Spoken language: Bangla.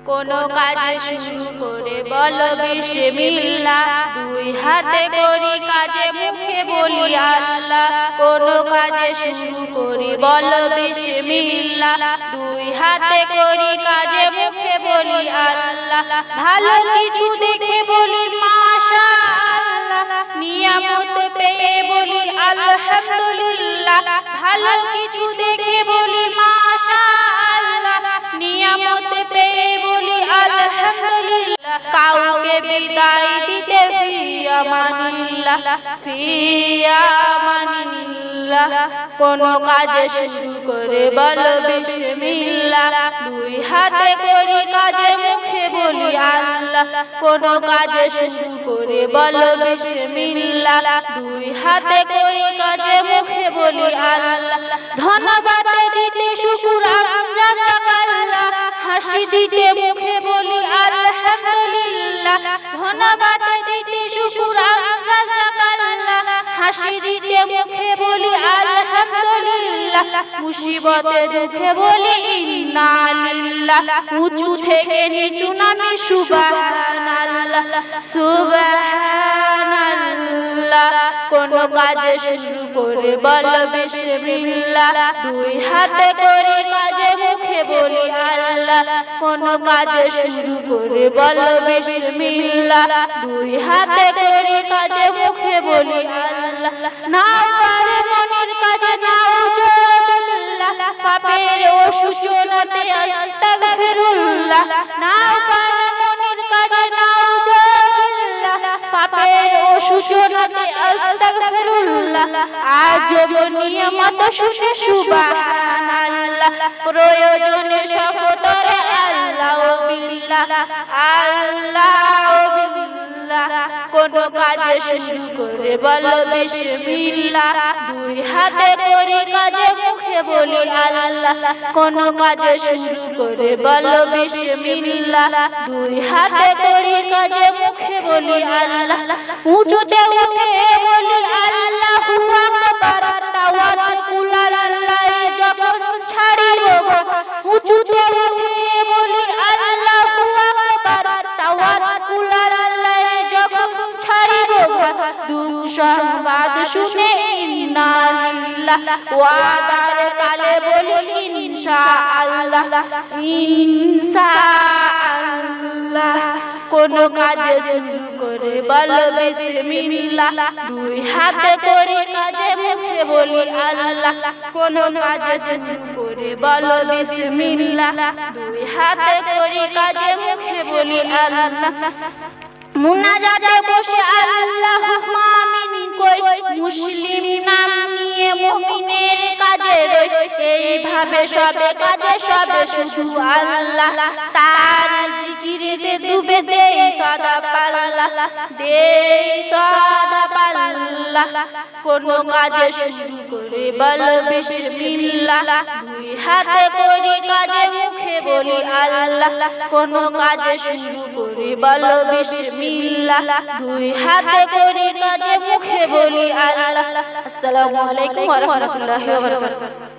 কোনো কাজে শুরু করে বলো বিসমিল্লাহ, দুই হাতে করি কাজে মুখে বলি আল্লাহ। কোনো কাজে শুরু করি বলো বিসমিল্লাহ, দুই হাতে করি কাজে মুখে বলি আল্লাহ। ভালো কিছু দেখে বলি মাশাআল্লাহ, নিয়ামত পেয়ে বলি আলহামদুলিল্লাহ। ভালো কিছু দেখে বলি মাশাআল্লাহ, নিয়ামত পেয়ে বলি আলহামদুলিল্লাহ। কাউকে বিদায় দিতে ফি আমানিল্লাহ, ফি আমানিল্লাহ। কোনো কাজে শুরু করে বলো বিসমিল্লাহ, দুই হাতে করি কাজে মুখে বলি আল্লাহ। কোনো কাজে শুরু করে বলো বিসমিল্লাহ, দুই হাতে করি কাজে মুখে বলি আল্লাহ। ধন্যবাদ দিতে শুকর জাযাকাল্লাহ, হাসি দিতে মুখে বলি আলহামদুলিল্লাহ। ধন্যবাদ দিতে শুকর জাযাকাল্লাহ, হাসি দিতে মুখে বলি আলহামদুলিল্লাহ। মুসিবতে দুঃখে বলি ইন্না লিল্লাহ, উঁচু থেকে নিচু নামে সুবহানাল্লাহ, সুবহানাল্লাহ। কোনো কাজে শুরু করে বলো বিসমিল্লাহ, দুই হাতে করি কাজে মুখে বলি আল্লাহ। কোনো কাজে শুরু করে বলো বিসমিল্লাহ, দুই হাতে করি কাজে মুখে বলি আল্লাহ। না পারে মনের কাজে নাউজুবিল্লাহ, পাপের অসূচনাতে আস্তাগফিরুল্লাহ। না পারে মনের কাজে নাউজুবিল্লাহ, পাপের অসূচনাতে আস্তাগফিরুল্লাহ। আজব নিয়ামত শুনে সুবহানাল্লাহ, প্রয়োজনে শপথরে আল্লাহ বিল্লাহ, আল্লাহ বিল্লাহ। কোনো কাজে শুরু করে বলো বিসমিল্লাহ, দুই হাতে করি কাজে মুখে বলি আল্লাহ। কোনো কাজে শুরু করে বলো বিসমিল্লাহ, দুই হাতে করি কাজে মুখে বলি আল্লাহ। উঁচুতে উঠে বলি আল্লাহু আকবার, তাওয়াক্কুল আলাল্লাহ যখন ছাড়িব। উঁচুতে উঠে বলি আল্লাহু আকবার, তাওয়াক্কুল আলাল্লাহ যখন ছাড়িব। দুঃসংবাদ শুনে ইন্না লিল্লাহ, ওয়াদার কালে বলি ইনশাআল্লাহ, ইনশাআল্লাহ। কোনো কাজে শুরু করে বলো বিসমিল্লাহ, দুই হাতে করি কাজে মুখে বলি আল্লাহ। কোনো কাজে শুরু করে বলো বিসমিল্লাহ, দুই হাতে করি কাজে মুখে বলি আল্লাহ। মুনাজাতে বসে আল্লাহুম্মা আমিন কই, মুসলিম নাম নিয়ে মুমিনের কাজে রই। এইভাবে সবে কাজে সবে শুধু আল্লাহ, তার জিকিরেতে ডুবে দেই সদা পাল্লাহ, দেই সদা পাল্লাহ। কোনো কাজে শুরু করে বলো বিসমিল্লাহ, দুই হাতে করি কাজে মুখে বলি আল্লাহ। কোনো কাজে শুরু করে বলো বিসমিল্লাহ, দুই হাতে করি কাজে মুখে বলি আল্লাহ। আসসালামু আলাইকুম ওয়া রাহমাতুল্লাহি ওয়া বারাকাতুহু।